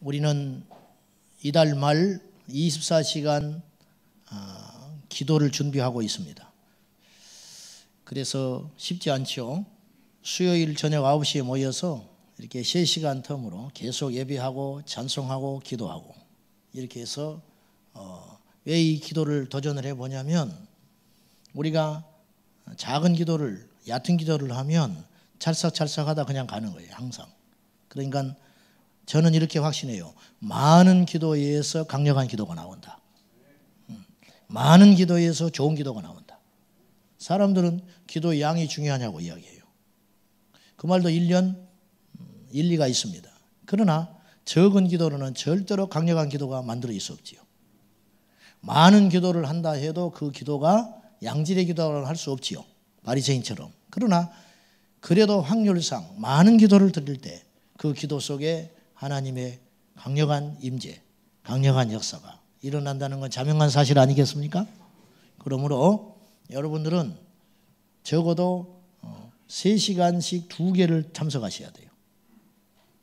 우리는 이달 말 24시간 기도를 준비하고 있습니다. 그래서 쉽지 않죠. 수요일 저녁 9시에 모여서 이렇게 3시간 텀으로 계속 예배하고 찬송하고 기도하고 이렇게 해서 왜 이 기도를 도전을 해보냐면, 우리가 작은 기도를, 얕은 기도를 하면 찰싹찰싹하다 그냥 가는 거예요, 항상. 그러니까 저는 이렇게 확신해요. 많은 기도에 의해서 강력한 기도가 나온다. 많은 기도에 의해서 좋은 기도가 나온다. 사람들은 기도의 양이 중요하냐고 이야기해요. 그 말도 일리가 있습니다. 그러나 적은 기도로는 절대로 강력한 기도가 만들어질 수 없지요. 많은 기도를 한다 해도 그 기도가 양질의 기도를 할 수 없지요, 바리새인처럼. 그러나 그래도 확률상 많은 기도를 드릴 때 그 기도 속에 하나님의 강력한 임재, 강력한 역사가 일어난다는 건 자명한 사실 아니겠습니까? 그러므로 여러분들은 적어도 3시간씩 2개를 참석하셔야 돼요.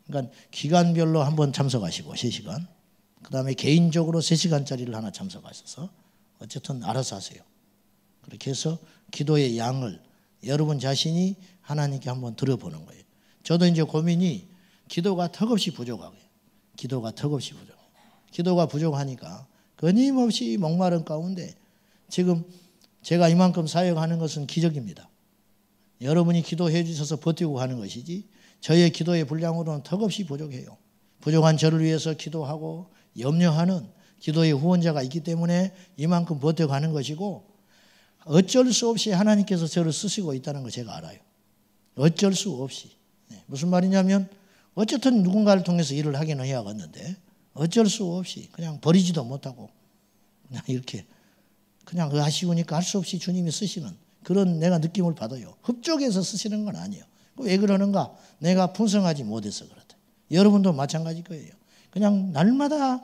그러니까 기간별로 한번 참석하시고 3시간, 그 다음에 개인적으로 3시간짜리를 하나 참석하셔서 어쨌든 알아서 하세요. 그렇게 해서 기도의 양을 여러분 자신이 하나님께 한번 들어보는 거예요. 저도 이제 고민이 기도가 턱없이 부족하고요. 기도가 턱없이 부족해요. 기도가 부족하니까 끊임없이 목마른 가운데 지금 제가 이만큼 사역하는 것은 기적입니다. 여러분이 기도해 주셔서 버티고 가는 것이지 저의 기도의 분량으로는 턱없이 부족해요. 부족한 저를 위해서 기도하고 염려하는 기도의 후원자가 있기 때문에 이만큼 버텨가는 것이고, 어쩔 수 없이 하나님께서 저를 쓰시고 있다는 걸 제가 알아요. 어쩔 수 없이. 무슨 말이냐면 어쨌든 누군가를 통해서 일을 하기는 해야겠는데 어쩔 수 없이 그냥 버리지도 못하고 그냥 이렇게 그냥 아쉬우니까 할 수 없이 주님이 쓰시는 그런 내가 느낌을 받아요. 흡족해서 쓰시는 건 아니에요. 왜 그러는가? 내가 풍성하지 못해서 그렇다. 여러분도 마찬가지일 거예요. 그냥 날마다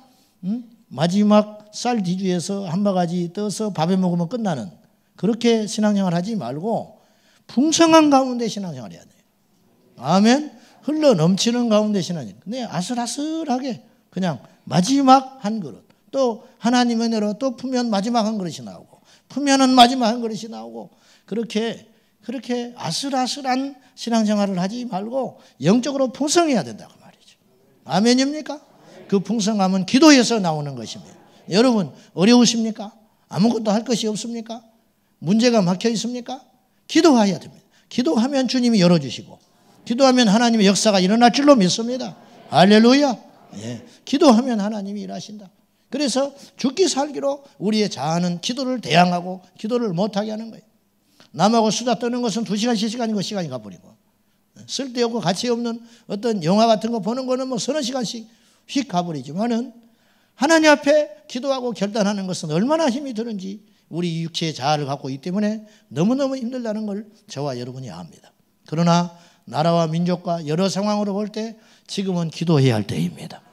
마지막 쌀 뒤주에서 한 바가지 떠서 밥에 먹으면 끝나는 그렇게 신앙생활 하지 말고 풍성한 가운데 신앙생활 해야 돼요. 아멘. 흘러 넘치는 가운데 신앙생활. 근데 아슬아슬하게 그냥 마지막 한 그릇, 또 하나님 은혜로 또 풀면 마지막 한 그릇이 나오고, 풀면은 마지막 한 그릇이 나오고, 그렇게 아슬아슬한 신앙생활을 하지 말고 영적으로 풍성해야 된다고 말이죠. 아멘입니까? 그 풍성함은 기도에서 나오는 것입니다. 여러분 어려우십니까? 아무것도 할 것이 없습니까? 문제가 막혀 있습니까? 기도해야 됩니다. 기도하면 주님이 열어주시고, 기도하면 하나님의 역사가 일어날 줄로 믿습니다. 할렐루야. 예. 기도하면 하나님이 일하신다. 그래서 죽기 살기로 우리의 자아는 기도를 대항하고 기도를 못하게 하는 거예요. 남하고 수다 떠는 것은 2시간, 3시간이고 시간이 가버리고, 쓸데없고 가치 없는 어떤 영화 같은 거 보는 거는 뭐 서너 시간씩 휙 가버리지만은 하나님 앞에 기도하고 결단하는 것은 얼마나 힘이 드는지 우리 육체의 자아를 갖고 있기 때문에 너무너무 힘들다는 걸 저와 여러분이 압니다. 그러나 나라와 민족과 여러 상황으로 볼 때 지금은 기도해야 할 때입니다.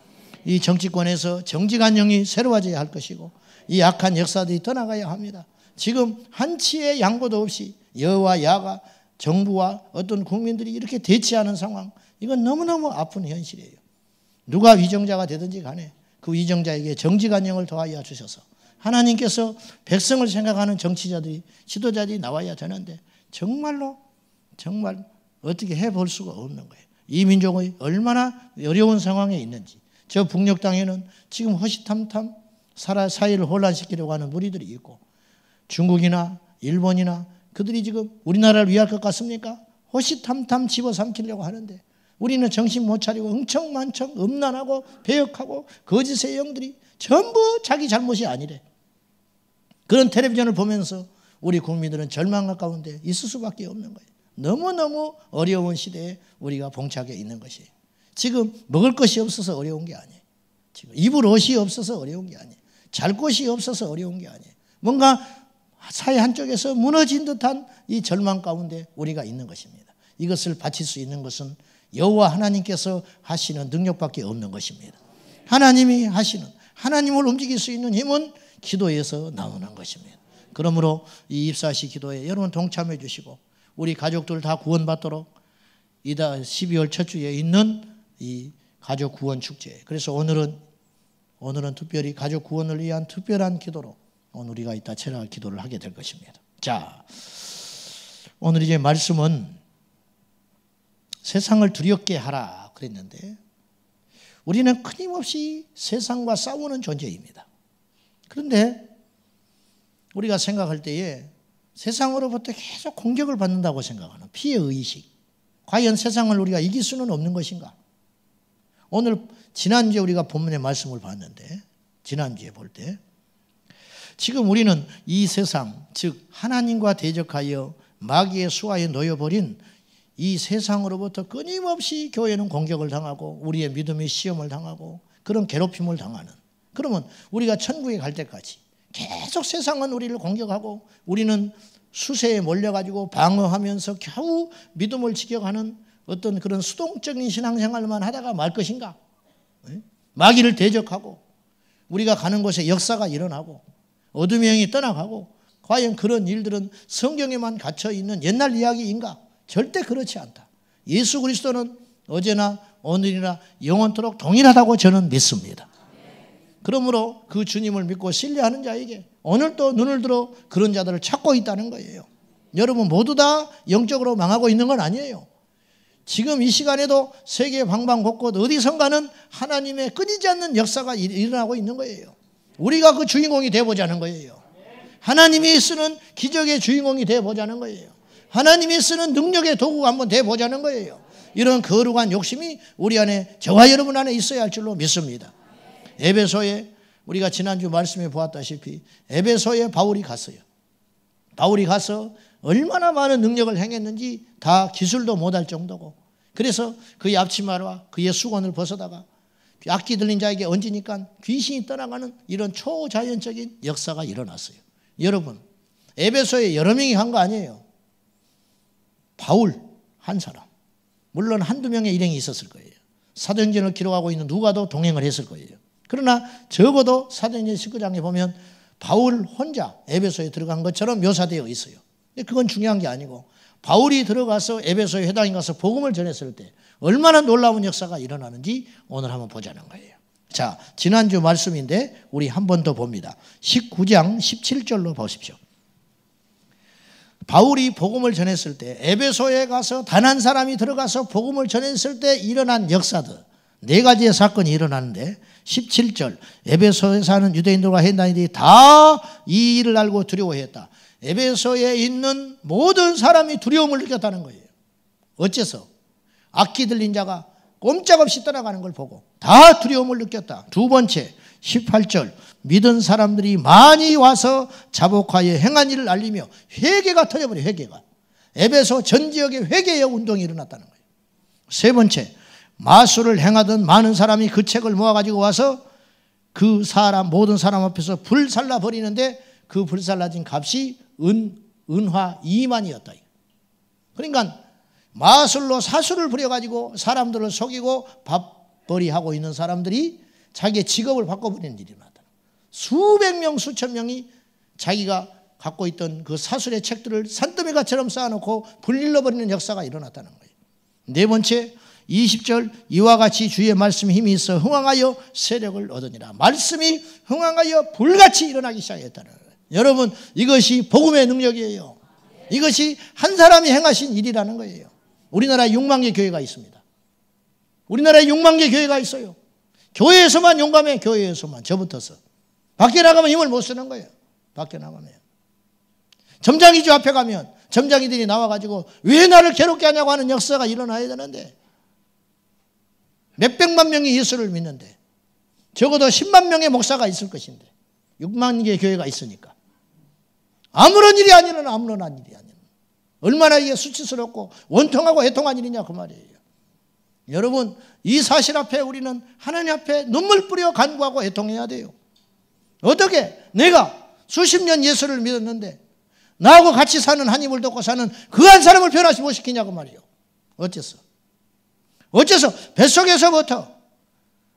이 정치권에서 정직한 영이 새로워져야 할 것이고, 이 악한 역사들이 떠나가야 합니다. 지금 한치의 양보도 없이 여와 야가 정부와 어떤 국민들이 이렇게 대치하는 상황, 이건 너무너무 아픈 현실이에요. 누가 위정자가 되든지 간에 그 위정자에게 정직한 영을 더하여 주셔서 하나님께서 백성을 생각하는 정치자들이, 지도자들이 나와야 되는데 정말 어떻게 해볼 수가 없는 거예요. 이 민족이 얼마나 어려운 상황에 있는지. 저 북녘 땅에는 지금 호시탐탐 사회를 혼란시키려고 하는 무리들이 있고, 중국이나 일본이나 그들이 지금 우리나라를 위할 것 같습니까? 호시탐탐 집어삼키려고 하는데 우리는 정신 못 차리고 흥청만청 음란하고 배역하고 거짓의 영들이 전부 자기 잘못이 아니래. 그런 텔레비전을 보면서 우리 국민들은 절망 가운데 있을 수밖에 없는 거예요. 너무너무 어려운 시대에 우리가 봉착해 있는 것이에요. 지금 먹을 것이 없어서 어려운 게 아니에요. 지금 입을 옷이 없어서 어려운 게 아니에요. 잘 곳이 없어서 어려운 게 아니에요. 뭔가 사회 한쪽에서 무너진 듯한 이 절망 가운데 우리가 있는 것입니다. 이것을 바칠 수 있는 것은 여호와 하나님께서 하시는 능력밖에 없는 것입니다. 하나님이 하시는, 하나님을 움직일 수 있는 힘은 기도에서 나오는 것입니다. 그러므로 이 24시 기도에 여러분 동참해 주시고, 우리 가족들 다 구원받도록 이달 12월 첫 주에 있는 이 가족 구원 축제. 그래서 오늘은 특별히 가족 구원을 위한 특별한 기도로 오늘 우리가 이따 체력 기도를 하게 될 것입니다. 자, 오늘 이제 말씀은 세상을 두렵게 하라 그랬는데 우리는 끊임없이 세상과 싸우는 존재입니다. 그런데 우리가 생각할 때에 세상으로부터 계속 공격을 받는다고 생각하는 피해의식. 과연 세상을 우리가 이길 수는 없는 것인가? 오늘 지난주에 우리가 본문의 말씀을 봤는데 지난주에 볼 때 지금 우리는 이 세상 즉 하나님과 대적하여 마귀의 수하에 놓여버린 이 세상으로부터 끊임없이 교회는 공격을 당하고 우리의 믿음의 시험을 당하고 그런 괴롭힘을 당하는 그러면 우리가 천국에 갈 때까지 계속 세상은 우리를 공격하고 우리는 수세에 몰려가지고 방어하면서 겨우 믿음을 지켜가는 어떤 그런 수동적인 신앙생활만 하다가 말 것인가? 마귀를 대적하고 우리가 가는 곳에 역사가 일어나고 어둠의 영이 떠나가고 과연 그런 일들은 성경에만 갇혀있는 옛날 이야기인가? 절대 그렇지 않다. 예수 그리스도는 어제나 오늘이나 영원토록 동일하다고 저는 믿습니다. 그러므로 그 주님을 믿고 신뢰하는 자에게 오늘도 눈을 들어 그런 자들을 찾고 있다는 거예요. 여러분 모두 다 영적으로 망하고 있는 건 아니에요. 지금 이 시간에도 세계 방방곳곳 어디선가는 하나님의 끊이지 않는 역사가 일어나고 있는 거예요. 우리가 그 주인공이 되어보자는 거예요. 하나님이 쓰는 기적의 주인공이 되어보자는 거예요. 하나님이 쓰는 능력의 도구가 한번 되어보자는 거예요. 이런 거룩한 욕심이 우리 안에 저와 여러분 안에 있어야 할 줄로 믿습니다. 에베소에 우리가 지난주 말씀에 보았다시피 에베소에 바울이 갔어요. 바울이 가서 얼마나 많은 능력을 행했는지 다 기술도 못할 정도고 그래서 그의 앞치마와 그의 수건을 벗어다가 악기 들린 자에게 얹으니까 귀신이 떠나가는 이런 초자연적인 역사가 일어났어요. 여러분 에베소에 여러 명이 한 거 아니에요. 바울 한 사람 물론 한두 명의 일행이 있었을 거예요. 사도행전을 기록하고 있는 누가도 동행을 했을 거예요. 그러나 적어도 사도행전 19장에 보면 바울 혼자 에베소에 들어간 것처럼 묘사되어 있어요. 그건 중요한 게 아니고 바울이 들어가서 에베소에 회당에 가서 복음을 전했을 때 얼마나 놀라운 역사가 일어나는지 오늘 한번 보자는 거예요. 자, 지난주 말씀인데 우리 한 번 더 봅니다. 19장 17절로 보십시오. 바울이 복음을 전했을 때 에베소에 가서 단 한 사람이 들어가서 복음을 전했을 때 일어난 역사들 4가지의 사건이 일어나는데 17절 에베소에 사는 유대인들과 헬라인들이 다 이 일을 알고 두려워했다. 에베소에 있는 모든 사람이 두려움을 느꼈다는 거예요. 어째서? 악기 들린 자가 꼼짝없이 떠나가는 걸 보고 다 두려움을 느꼈다. 두 번째 18절 믿은 사람들이 많이 와서 자복하여 행한 일을 알리며 회개가 터져버려요. 회개가. 에베소 전 지역에 회개의 운동이 일어났다는 거예요. 세 번째 마술을 행하던 많은 사람이 그 책을 모아가지고 와서 그 사람 모든 사람 앞에서 불살라 버리는데 그 불살라진 값이 은화 2만이었다. 그러니까 마술로 사술을 부려가지고 사람들을 속이고 밥벌이하고 있는 사람들이 자기의 직업을 바꿔버리는 일이 일어났다. 수백 명 수천 명이 자기가 갖고 있던 그 사술의 책들을 산더미가처럼 쌓아놓고 불일러버리는 역사가 일어났다는 거예요. 네 번째 20절 이와 같이 주의 말씀에 힘이 있어 흥황하여 세력을 얻으니라. 말씀이 흥황하여 불같이 일어나기 시작했다는 거예요. 여러분 이것이 복음의 능력이에요. 이것이 한 사람이 행하신 일이라는 거예요. 우리나라에 6만 개 교회가 있습니다. 우리나라에 6만 개 교회가 있어요. 교회에서만 용감해. 교회에서만 저부터서. 밖에 나가면 힘을 못 쓰는 거예요. 밖에 나가면. 점장이주 앞에 가면 점장이들이 나와가지고 왜 나를 괴롭게 하냐고 하는 역사가 일어나야 되는데 몇백만 명이 예수를 믿는데 적어도 10만 명의 목사가 있을 것인데 6만 개의 교회가 있으니까 아무런 일이 안 일어나. 아무런 일이 안 일어나. 얼마나 이게 수치스럽고 원통하고 애통한 일이냐 그 말이에요. 여러분 이 사실 앞에 우리는 하나님 앞에 눈물 뿌려 간구하고 애통해야 돼요. 어떻게 내가 수십 년 예수를 믿었는데 나하고 같이 사는 한 입을 덮고 사는 그 한 사람을 변화시 못 시키냐고 말이에요. 어째서 뱃속에서부터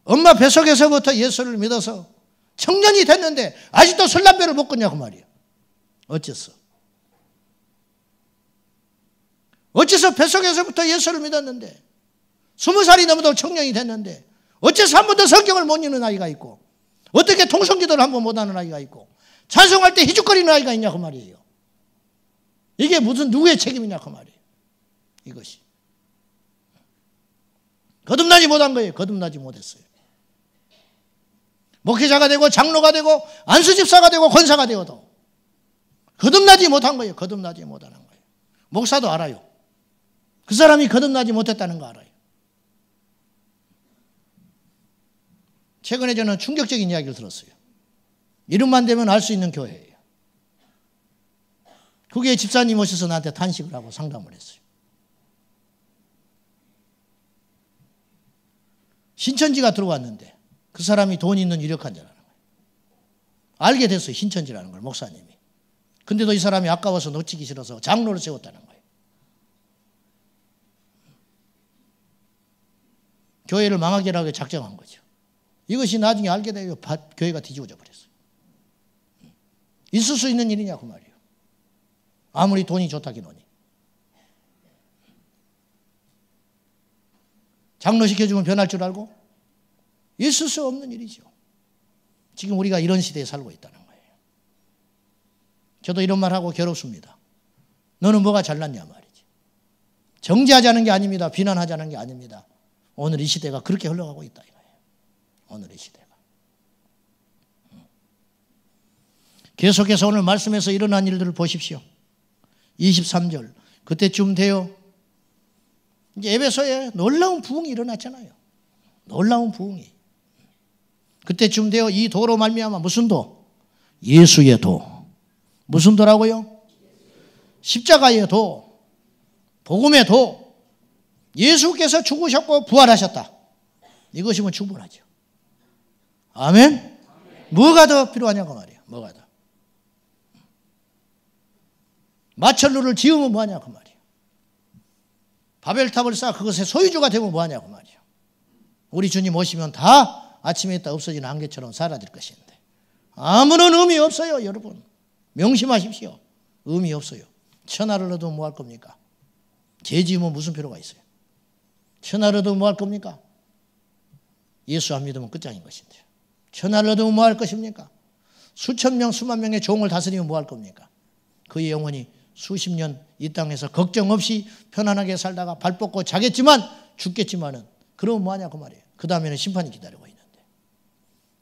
엄마 뱃속에서부터 예수를 믿어서 청년이 됐는데 아직도 술 담배를 못 끊냐고 말이에요. 어째서 뱃속에서부터 예수를 믿었는데 20살이 넘어도 청년이 됐는데 어째서 한 번도 성경을 못 읽는 아이가 있고, 어떻게 통성기도를 한 번 못하는 아이가 있고, 찬송할 때 희죽거리는 아이가 있냐 그 말이에요. 이게 무슨 누구의 책임이냐 그 말이에요. 이것이 거듭나지 못한 거예요. 거듭나지 못했어요. 목회자가 되고 장로가 되고 안수집사가 되고 권사가 되어도 거듭나지 못한 거예요. 거듭나지 못하는 거예요. 목사도 알아요. 그 사람이 거듭나지 못했다는 거 알아요. 최근에 저는 충격적인 이야기를 들었어요. 이름만 대면 알 수 있는 교회예요. 그게 집사님 오셔서 나한테 탄식을 하고 상담을 했어요. 신천지가 들어왔는데 그 사람이 돈 있는 유력한 자라는 거예요. 알게 됐어요. 신천지라는 걸 목사님이. 근데도 이 사람이 아까워서 놓치기 싫어서 장로를 세웠다는 거예요. 교회를 망하게 하려고 작정한 거죠. 이것이 나중에 알게 되면 교회가 뒤집어져 버렸어요. 있을 수 있는 일이냐 그 말이에요. 아무리 돈이 좋다기노니. 장로 시켜주면 변할 줄 알고? 있을 수 없는 일이죠. 지금 우리가 이런 시대에 살고 있다는 거예요. 저도 이런 말하고 괴롭습니다. 너는 뭐가 잘났냐 말이지. 정죄하자는 게 아닙니다. 비난하자는 게 아닙니다. 오늘 이 시대가 그렇게 흘러가고 있다 이거예요. 오늘 이 시대가. 계속해서 오늘 말씀에서 일어난 일들을 보십시오. 23절 그때쯤 되어 이제 에베소에 놀라운 부흥이 일어났잖아요. 놀라운 부흥이. 그때쯤 되어 이 도로 말미암아 무슨 도? 예수의 도. 무슨 도라고요? 십자가의 도. 복음의 도. 예수께서 죽으셨고 부활하셨다. 이것이면 충분하죠. 아멘? 뭐가 더 필요하냐고 말이에요. 뭐가 더. 마천루를 지으면 뭐하냐고 말이에요. 바벨탑을 쌓아 그것의 소유주가 되면 뭐하냐고 말이에요. 우리 주님 오시면 다 아침에 있다 없어지는 안개처럼 사라질 것인데 아무런 의미 없어요. 여러분 명심하십시오. 의미 없어요. 천하를 얻으면 뭐 할 겁니까? 죄 지으면 무슨 필요가 있어요? 천하를 얻으면 뭐 할 겁니까? 예수 안 믿으면 끝장인 것인데 천하를 얻으면 뭐 할 것입니까? 수천 명 수만 명의 종을 다스리면 뭐 할 겁니까? 그의 영혼이 수십 년 이 땅에서 걱정 없이 편안하게 살다가 발 뻗고 자겠지만 죽겠지만은 그러면 뭐하냐고 말이에요. 그 다음에는 심판이 기다리고 있는데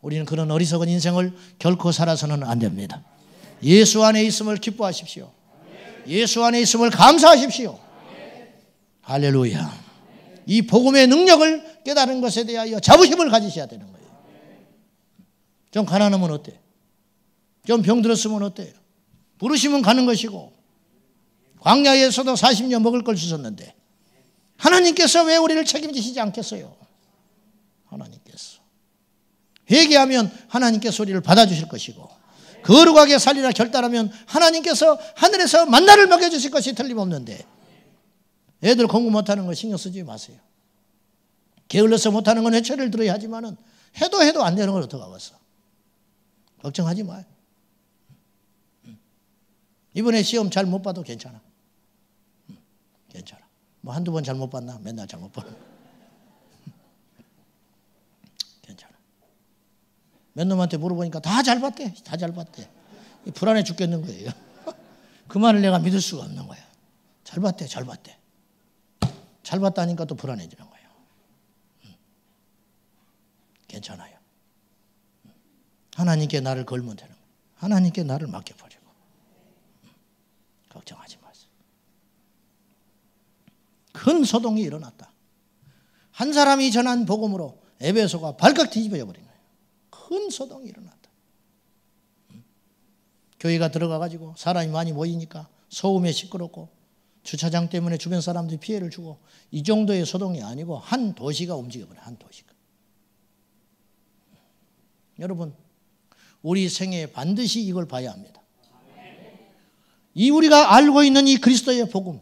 우리는 그런 어리석은 인생을 결코 살아서는 안 됩니다. 예수 안에 있음을 기뻐하십시오. 예수 안에 있음을 감사하십시오. 할렐루야. 이 복음의 능력을 깨달은 것에 대하여 자부심을 가지셔야 되는 거예요. 좀 가난하면 어때? 좀 병들었으면 어때요? 부르시면 가는 것이고 광야에서도 40년 먹을 걸 주셨는데 하나님께서 왜 우리를 책임지시지 않겠어요? 하나님께서 회개하면 하나님께서 우리를 받아주실 것이고 거룩하게 살리라 결단하면 하나님께서 하늘에서 만나를 먹여주실 것이 틀림없는데 애들 공부 못하는 거 신경 쓰지 마세요. 게을러서 못하는 건 회초리를 들어야 하지만은 해도 안 되는 걸 어떡하겠어. 걱정하지 마요. 이번에 시험 잘 못 봐도 괜찮아. 괜찮아. 뭐 한두 번 잘못 봤나? 맨날 잘못 봐. 괜찮아. 몇 놈한테 물어보니까 다 잘 봤대. 다 잘 봤대. 불안해 죽겠는 거예요. 그 말을 내가 믿을 수가 없는 거야. 잘 봤대. 잘 봤대. 잘 봤다니까 또 불안해지는 거예요. 괜찮아요. 하나님께 나를 걸면 되는 거예요. 하나님께 나를 맡겨버리고. 걱정하지 마세요. 큰 소동이 일어났다. 한 사람이 전한 복음으로 에베소가 발칵 뒤집어져 버린 거예요. 큰 소동이 일어났다. 교회가 들어가가지고 사람이 많이 모이니까 소음에 시끄럽고 주차장 때문에 주변 사람들이 피해를 주고 이 정도의 소동이 아니고 한 도시가 움직여버려요. 한 도시가. 여러분 우리 생애에 반드시 이걸 봐야 합니다. 이 우리가 알고 있는 이 그리스도의 복음,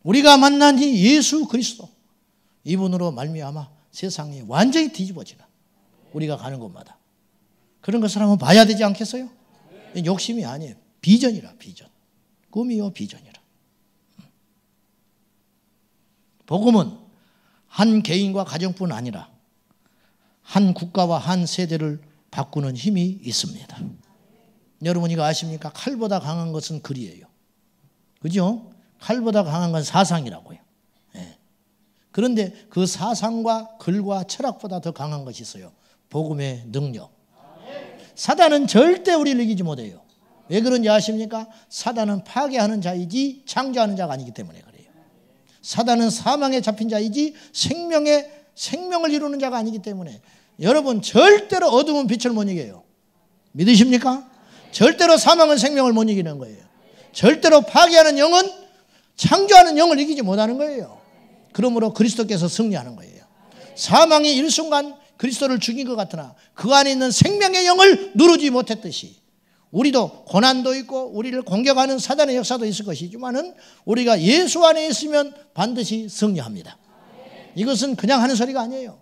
우리가 만난 이 예수 그리스도, 이분으로 말미암아 세상이 완전히 뒤집어지는 우리가 가는 곳마다 그런 것을 한번 봐야 되지 않겠어요? 욕심이 아니에요. 비전이라 비전. 꿈이요 비전이라. 복음은 한 개인과 가정뿐 아니라 한 국가와 한 세대를 바꾸는 힘이 있습니다. 여러분 이거 아십니까? 칼보다 강한 것은 글이에요. 그죠? 칼보다 강한 건 사상이라고요. 예. 그런데 그 사상과 글과 철학보다 더 강한 것이 있어요. 복음의 능력. 사단은 절대 우리를 이기지 못해요. 왜 그런지 아십니까? 사단은 파괴하는 자이지 창조하는 자가 아니기 때문에 그래요. 사단은 사망에 잡힌 자이지 생명을 이루는 자가 아니기 때문에 여러분 절대로 어둠은 빛을 못 이겨요. 믿으십니까? 절대로 사망은 생명을 못 이기는 거예요. 절대로 파괴하는 영은 창조하는 영을 이기지 못하는 거예요. 그러므로 그리스도께서 승리하는 거예요. 사망이 일순간 그리스도를 죽인 것 같으나 그 안에 있는 생명의 영을 누르지 못했듯이 우리도 고난도 있고 우리를 공격하는 사단의 역사도 있을 것이지만은 우리가 예수 안에 있으면 반드시 승리합니다. 이것은 그냥 하는 소리가 아니에요.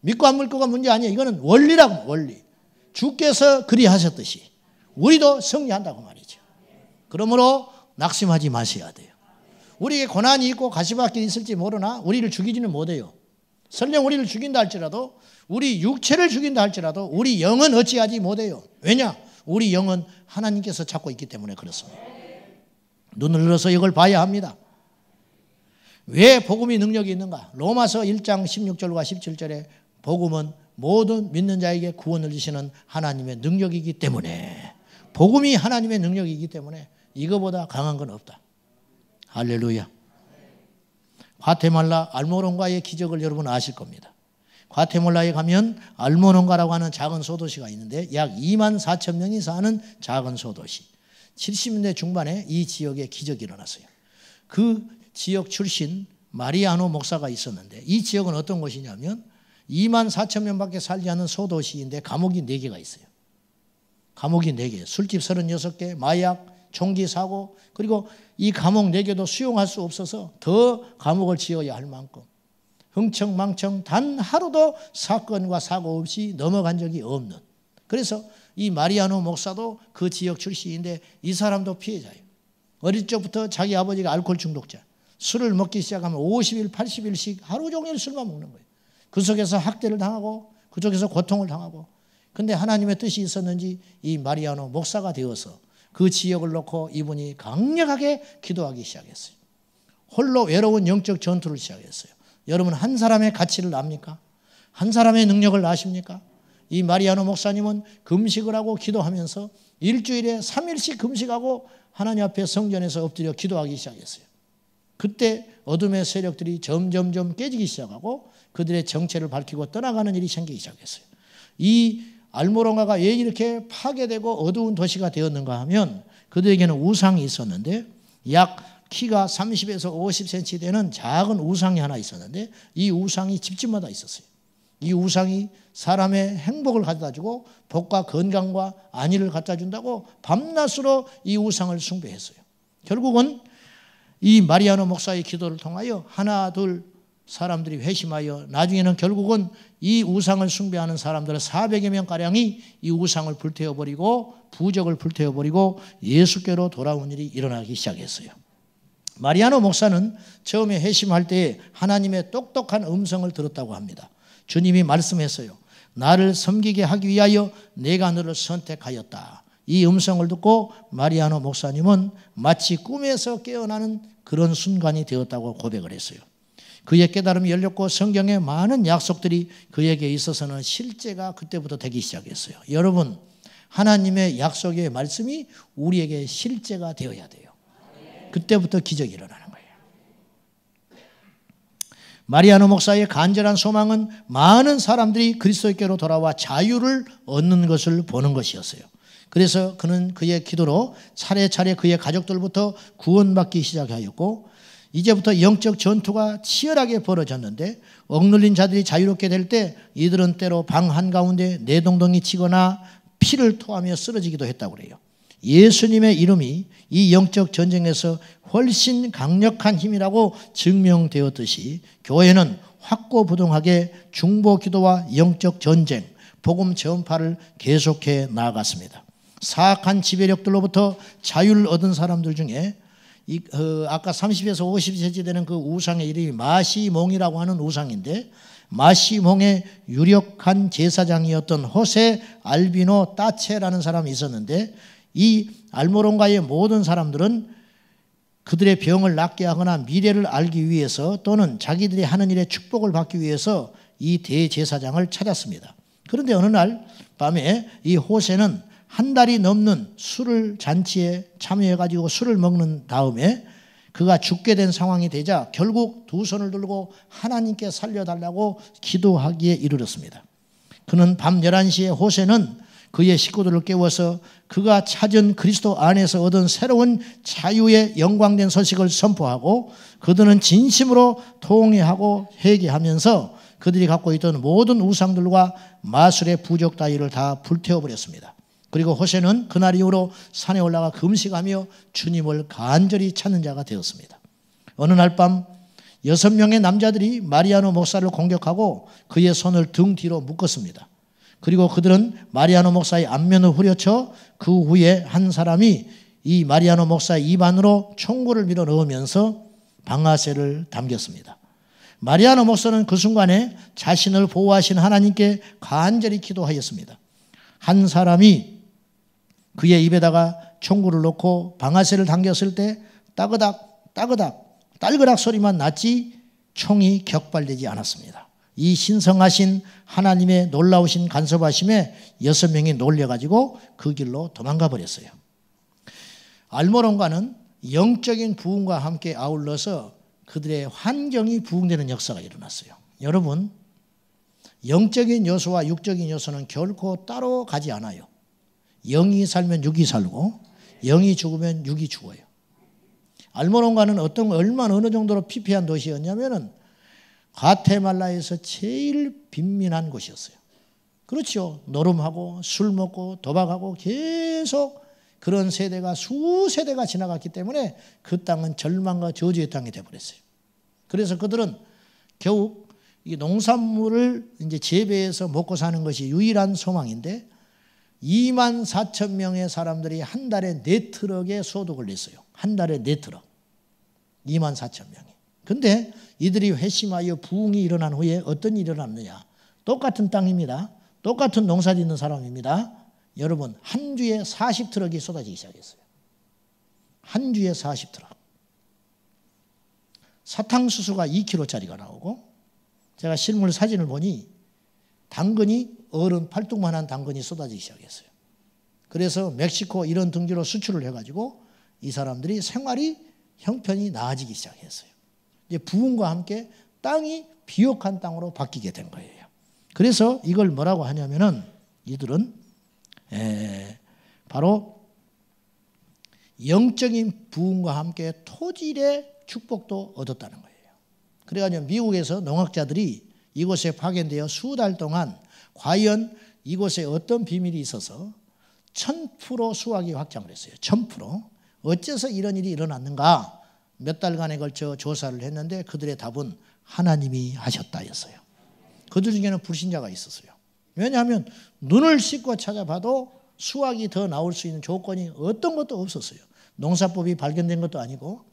믿고 안 믿고가 문제 아니에요. 이거는 원리라고, 원리. 주께서 그리 하셨듯이 우리도 승리한다고 말이죠. 그러므로 낙심하지 마셔야 돼요. 우리에게 고난이 있고 가시밭길이 있을지 모르나 우리를 죽이지는 못해요. 설령 우리를 죽인다 할지라도 우리 육체를 죽인다 할지라도 우리 영은 어찌하지 못해요. 왜냐? 우리 영은 하나님께서 잡고 있기 때문에 그렇습니다. 눈을 들어서 이걸 봐야 합니다. 왜 복음이 능력이 있는가? 로마서 1장 16절과 17절에 복음은 모든 믿는 자에게 구원을 주시는 하나님의 능력이기 때문에 복음이 하나님의 능력이기 때문에 이거보다 강한 건 없다. 할렐루야. 과테말라 알모론가의 기적을 여러분 아실 겁니다. 과테말라에 가면 알모론가라고 하는 작은 소도시가 있는데 약 2만 4천 명이 사는 작은 소도시. 70년대 중반에 이 지역에 기적이 일어났어요. 그 지역 출신 마리아노 목사가 있었는데 이 지역은 어떤 곳이냐면 2만 4천 명밖에 살지 않는 소도시인데 감옥이 4개가 있어요. 감옥이 4개, 술집 36개, 마약, 총기 사고, 그리고 이 감옥 4개도 수용할 수 없어서 더 감옥을 지어야 할 만큼 흥청망청 단 하루도 사건과 사고 없이 넘어간 적이 없는, 그래서 이 마리아노 목사도 그 지역 출신인데 이 사람도 피해자예요. 어릴 적부터 자기 아버지가 알코올 중독자, 술을 먹기 시작하면 50일, 80일씩 하루 종일 술만 먹는 거예요. 그 속에서 학대를 당하고 그 속에서 고통을 당하고, 근데 하나님의 뜻이 있었는지 이 마리아노 목사가 되어서 그 지역을 놓고 이분이 강력하게 기도하기 시작했어요. 홀로 외로운 영적 전투를 시작했어요. 여러분 한 사람의 가치를 압니까? 한 사람의 능력을 아십니까? 이 마리아노 목사님은 금식을 하고 기도하면서 일주일에 3일씩 금식하고 하나님 앞에 성전에서 엎드려 기도하기 시작했어요. 그때 어둠의 세력들이 점점점 깨지기 시작하고 그들의 정체를 밝히고 떠나가는 일이 생기기 시작했어요. 이 알모론가가 왜 이렇게 파괴되고 어두운 도시가 되었는가 하면 그들에게는 우상이 있었는데 약 키가 30에서 50cm 되는 작은 우상이 하나 있었는데 이 우상이 집집마다 있었어요. 이 우상이 사람의 행복을 가져다주고 복과 건강과 안위를 갖다준다고 밤낮으로 이 우상을 숭배했어요. 결국은 이 마리아노 목사의 기도를 통하여 하나 둘 사람들이 회심하여 나중에는 결국은 이 우상을 숭배하는 사람들 400여 명가량이 이 우상을 불태워버리고 부적을 불태워버리고 예수께로 돌아온 일이 일어나기 시작했어요. 마리아노 목사는 처음에 회심할 때 하나님의 똑똑한 음성을 들었다고 합니다. 주님이 말씀했어요. 나를 섬기게 하기 위하여 내가 너를 선택하였다. 이 음성을 듣고 마리아노 목사님은 마치 꿈에서 깨어나는 그런 순간이 되었다고 고백을 했어요. 그의 깨달음이 열렸고 성경의 많은 약속들이 그에게 있어서는 실제가 그때부터 되기 시작했어요. 여러분, 하나님의 약속의 말씀이 우리에게 실제가 되어야 돼요. 그때부터 기적이 일어나는 거예요. 마리아노 목사의 간절한 소망은 많은 사람들이 그리스도께로 돌아와 자유를 얻는 것을 보는 것이었어요. 그래서 그는 그의 기도로 차례차례 그의 가족들부터 구원받기 시작하였고 이제부터 영적 전투가 치열하게 벌어졌는데 억눌린 자들이 자유롭게 될 때 이들은 때로 방 한가운데 내동동이 치거나 피를 토하며 쓰러지기도 했다고 그래요. 예수님의 이름이 이 영적 전쟁에서 훨씬 강력한 힘이라고 증명되었듯이 교회는 확고부동하게 중보 기도와 영적 전쟁, 복음 전파를 계속해 나아갔습니다. 사악한 지배력들로부터 자유를 얻은 사람들 중에 아까 30에서 50cm 되는 그 우상의 이름이 마시몽이라고 하는 우상인데 마시몽의 유력한 제사장이었던 호세 알비노 따체라는 사람이 있었는데, 이 알모론가의 모든 사람들은 그들의 병을 낫게 하거나 미래를 알기 위해서 또는 자기들이 하는 일에 축복을 받기 위해서 이 대제사장을 찾았습니다. 그런데 어느 날 밤에 이 호세는 한 달이 넘는 술을 잔치에 참여해가지고 술을 먹는 다음에 그가 죽게 된 상황이 되자 결국 두 손을 들고 하나님께 살려달라고 기도하기에 이르렀습니다. 그는 밤 11시에 호세는 그의 식구들을 깨워서 그가 찾은 그리스도 안에서 얻은 새로운 자유의 영광된 소식을 선포하고 그들은 진심으로 통회하고 회개하면서 그들이 갖고 있던 모든 우상들과 마술의 부족 따위를 다 불태워버렸습니다. 그리고 호세는 그날 이후로 산에 올라가 금식하며 주님을 간절히 찾는 자가 되었습니다. 어느 날 밤 6명의 남자들이 마리아노 목사를 공격하고 그의 손을 등 뒤로 묶었습니다. 그리고 그들은 마리아노 목사의 안면을 후려쳐 그 후에 한 사람이 이 마리아노 목사의 입 안으로 총구를 밀어 넣으면서 방아쇠를 당겼습니다. 마리아노 목사는 그 순간에 자신을 보호하신 하나님께 간절히 기도하였습니다. 한 사람이 그의 입에다가 총구를 넣고 방아쇠를 당겼을 때 따그닥 따그닥 딸그락 소리만 났지 총이 격발되지 않았습니다. 이 신성하신 하나님의 놀라우신 간섭하심에 6명이 놀려가지고 그 길로 도망가 버렸어요. 알모론가는 영적인 부흥과 함께 아울러서 그들의 환경이 부흥되는 역사가 일어났어요. 여러분, 영적인 요소와 육적인 요소는 결코 따로 가지 않아요. 영이 살면 육이 살고 영이 죽으면 육이 죽어요. 알모론가는 얼마나 어느 정도로 피폐한 도시였냐면은 과테말라에서 제일 빈민한 곳이었어요. 그렇죠. 노름하고 술 먹고 도박하고 계속 그런 세대가 수세대가 지나갔기 때문에 그 땅은 절망과 저주의 땅이 되어버렸어요. 그래서 그들은 겨우 이 농산물을 이제 재배해서 먹고 사는 것이 유일한 소망인데 2만 4천 명의 사람들이 한 달에 4트럭의 소득을 냈어요. 한 달에 4트럭. 2만 4천 명이. 근데 이들이 회심하여 부흥이 일어난 후에 어떤 일이 일어났느냐. 똑같은 땅입니다. 똑같은 농사 짓는 사람입니다. 여러분, 한 주에 40트럭이 쏟아지기 시작했어요. 한 주에 40트럭. 사탕수수가 2kg짜리가 나오고 제가 실물 사진을 보니 당근이 어른 팔뚝만한 당근이 쏟아지기 시작했어요. 그래서 멕시코 이런 등지로 수출을 해가지고 이 사람들이 생활이 형편이 나아지기 시작했어요. 이제 부흥과 함께 땅이 비옥한 땅으로 바뀌게 된 거예요. 그래서 이걸 뭐라고 하냐면은 이들은 바로 영적인 부흥과 함께 토질의 축복도 얻었다는 거예요. 그래가지고 미국에서 농학자들이 이곳에 파견되어 수달 동안 과연 이곳에 어떤 비밀이 있어서 1000% 수확이 확장을 했어요. 1000%. 어째서 이런 일이 일어났는가? 몇 달간에 걸쳐 조사를 했는데 그들의 답은 하나님이 하셨다였어요. 그들 중에는 불신자가 있었어요. 왜냐하면 눈을 씻고 찾아봐도 수확이 더 나올 수 있는 조건이 어떤 것도 없었어요. 농사법이 발견된 것도 아니고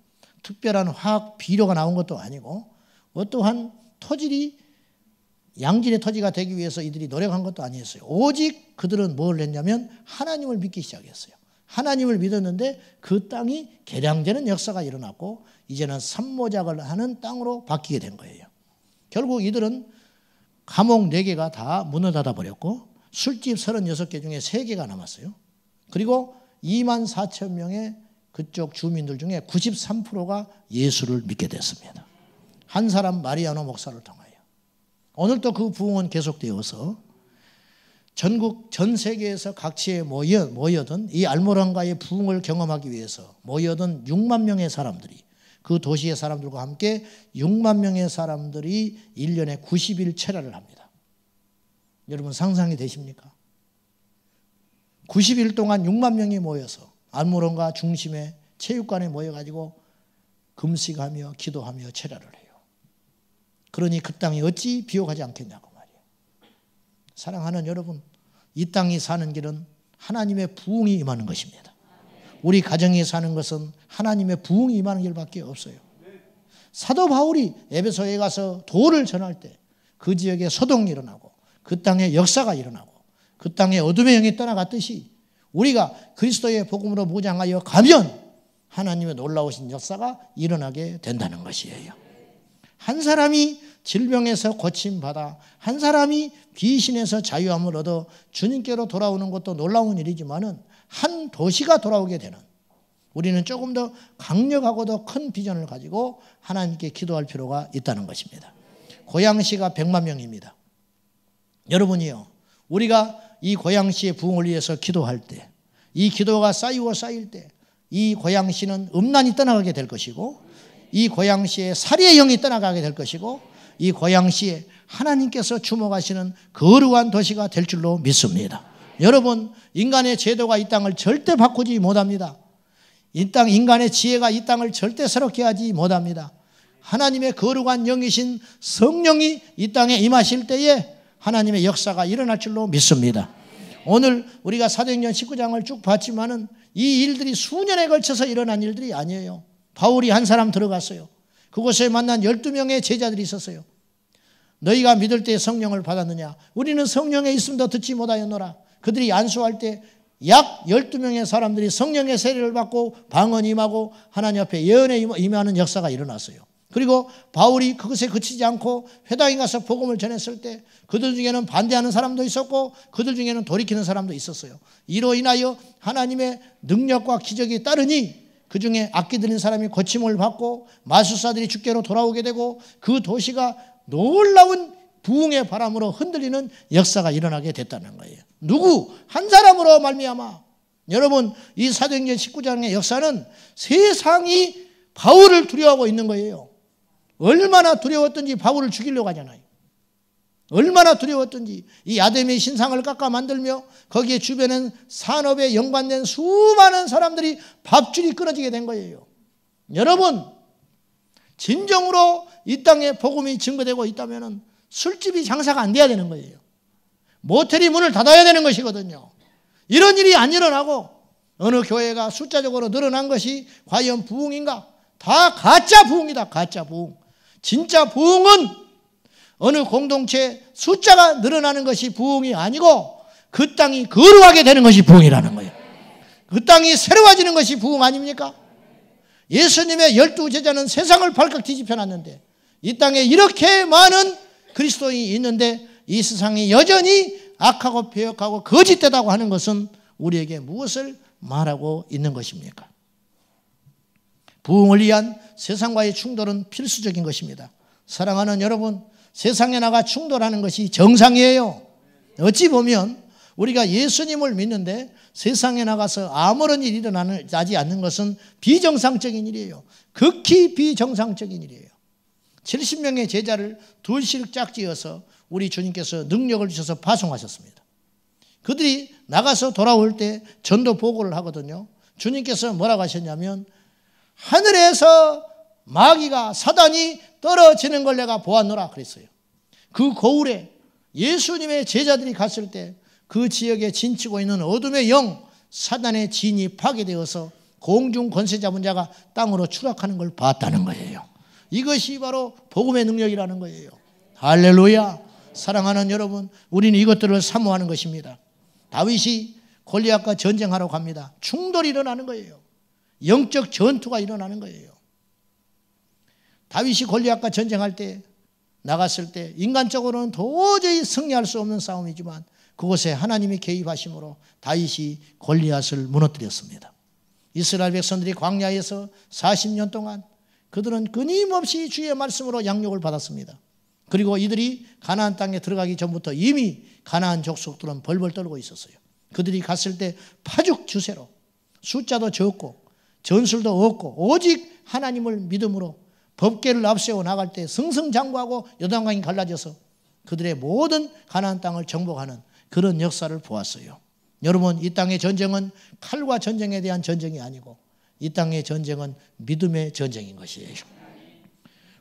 특별한 화학 비료가 나온 것도 아니고 어떠한 토질이 양질의 토지가 되기 위해서 이들이 노력한 것도 아니었어요. 오직 그들은 뭘 했냐면 하나님을 믿기 시작했어요. 하나님을 믿었는데 그 땅이 개량되는 역사가 일어났고 이제는 산모작을 하는 땅으로 바뀌게 된 거예요. 결국 이들은 감옥 4개가 다 문을 닫아버렸고 술집 36개 중에 3개가 남았어요. 그리고 2만 4천 명의 그쪽 주민들 중에 93%가 예수를 믿게 됐습니다. 한 사람 마리아노 목사를 통하여. 오늘도 그 부흥은 계속되어서 전국 전 세계에서 각지에 모여든 이 알모론가의 부흥을 경험하기 위해서 모여든 6만 명의 사람들이 그 도시의 사람들과 함께 6만 명의 사람들이 1년에 90일 철야를 합니다. 여러분 상상이 되십니까? 90일 동안 6만 명이 모여서 알모론가 중심의 체육관에 모여가지고 금식하며 기도하며 철야를 해요. 그러니 그 땅이 어찌 비옥하지 않겠냐고 말이에요. 사랑하는 여러분, 이 땅이 사는 길은 하나님의 부흥이 임하는 것입니다. 우리 가정에 사는 것은 하나님의 부흥이 임하는 길밖에 없어요. 사도 바울이 에베소에 가서 도를 전할 때 그 지역에 소동이 일어나고 그 땅에 역사가 일어나고 그 땅에 어둠의 영이 떠나갔듯이 우리가 그리스도의 복음으로 무장하여 가면 하나님의 놀라우신 역사가 일어나게 된다는 것이에요. 한 사람이 질병에서 고침받아 한 사람이 귀신에서 자유함을 얻어 주님께로 돌아오는 것도 놀라운 일이지만은 한 도시가 돌아오게 되는, 우리는 조금 더 강력하고 더 큰 비전을 가지고 하나님께 기도할 필요가 있다는 것입니다. 고양시가 100만 명입니다. 여러분이요, 우리가 이 고양시의 부흥을 위해서 기도할 때, 이 기도가 쌓이고 쌓일 때 이 고양시는 음란이 떠나가게 될 것이고, 이 고양시에 살인의 영이 떠나가게 될 것이고, 이 고양시에 하나님께서 주목하시는 거룩한 도시가 될 줄로 믿습니다. 여러분, 인간의 제도가 이 땅을 절대 바꾸지 못합니다. 이 땅, 인간의 지혜가 이 땅을 절대 새롭게 하지 못합니다. 하나님의 거룩한 영이신 성령이 이 땅에 임하실 때에 하나님의 역사가 일어날 줄로 믿습니다. 오늘 우리가 사도행전 19장을 쭉 봤지만은 이 일들이 수년에 걸쳐서 일어난 일들이 아니에요. 바울이 한 사람 들어갔어요. 그곳에 만난 12명의 제자들이 있었어요. 너희가 믿을 때 성령을 받았느냐? 우리는 성령에 있음도 듣지 못하였노라. 그들이 안수할 때 약 12명의 사람들이 성령의 세례를 받고 방언이 임하고 하나님 앞에 예언에 임하는 역사가 일어났어요. 그리고 바울이 그것에 그치지 않고 회당에 가서 복음을 전했을 때 그들 중에는 반대하는 사람도 있었고 그들 중에는 돌이키는 사람도 있었어요. 이로 인하여 하나님의 능력과 기적이 따르니 그 중에 악기 들린 사람이 고침을 받고 마술사들이 주께로 돌아오게 되고 그 도시가 놀라운 부흥의 바람으로 흔들리는 역사가 일어나게 됐다는 거예요. 누구? 한 사람으로 말미암아. 여러분, 이 사도행전 19장의 역사는 세상이 바울을 두려워하고 있는 거예요. 얼마나 두려웠던지 바울을 죽이려고 하잖아요. 얼마나 두려웠던지 이 아담의 신상을 깎아 만들며 거기에 주변엔 산업에 연관된 수많은 사람들이 밥줄이 끊어지게 된 거예요. 여러분, 진정으로 이 땅에 복음이 증거되고 있다면 술집이 장사가 안 돼야 되는 거예요. 모텔이 문을 닫아야 되는 것이거든요. 이런 일이 안 일어나고 어느 교회가 숫자적으로 늘어난 것이 과연 부흥인가? 다 가짜 부흥이다. 가짜 부흥. 진짜 부흥은 어느 공동체 숫자가 늘어나는 것이 부흥이 아니고 그 땅이 거룩하게 되는 것이 부흥이라는 거예요. 그 땅이 새로워지는 것이 부흥 아닙니까? 예수님의 12제자는 세상을 발칵 뒤집혀 놨는데 이 땅에 이렇게 많은 그리스도인이 있는데 이 세상이 여전히 악하고 배역하고 거짓되다고 하는 것은 우리에게 무엇을 말하고 있는 것입니까? 부흥을 위한 세상과의 충돌은 필수적인 것입니다. 사랑하는 여러분, 세상에 나가 충돌하는 것이 정상이에요. 어찌 보면 우리가 예수님을 믿는데 세상에 나가서 아무런 일이 일어나지 않는 것은 비정상적인 일이에요. 극히 비정상적인 일이에요. 70명의 제자를 둘씩 짝지어서 우리 주님께서 능력을 주셔서 파송하셨습니다. 그들이 나가서 돌아올 때 전도 보고를 하거든요. 주님께서 뭐라고 하셨냐면 하늘에서 마귀가 사단이 떨어지는 걸 내가 보았노라 그랬어요. 그 거울에 예수님의 제자들이 갔을 때 그 지역에 진치고 있는 어둠의 영 사단의 진이 파괴되어서 공중 권세 잡은 자가 땅으로 추락하는 걸 봤다는 거예요. 이것이 바로 복음의 능력이라는 거예요. 할렐루야. 사랑하는 여러분, 우리는 이것들을 사모하는 것입니다. 다윗이 골리앗과 전쟁하러 갑니다. 충돌이 일어나는 거예요. 영적 전투가 일어나는 거예요. 다윗이 골리앗과 전쟁할 때 나갔을 때 인간적으로는 도저히 승리할 수 없는 싸움이지만 그곳에 하나님이 개입하심으로 다윗이 골리앗을 무너뜨렸습니다. 이스라엘 백성들이 광야에서 40년 동안 그들은 끊임없이 주의 말씀으로 양육을 받았습니다. 그리고 이들이 가나안 땅에 들어가기 전부터 이미 가나안 족속들은 벌벌 떨고 있었어요. 그들이 갔을 때 파죽 주세로 숫자도 적고 전술도 없고 오직 하나님을 믿음으로 법궤를 앞세워 나갈 때 승승장구하고 요단강이 갈라져서 그들의 모든 가나안 땅을 정복하는 그런 역사를 보았어요. 여러분, 이 땅의 전쟁은 칼과 전쟁에 대한 전쟁이 아니고 이 땅의 전쟁은 믿음의 전쟁인 것이에요.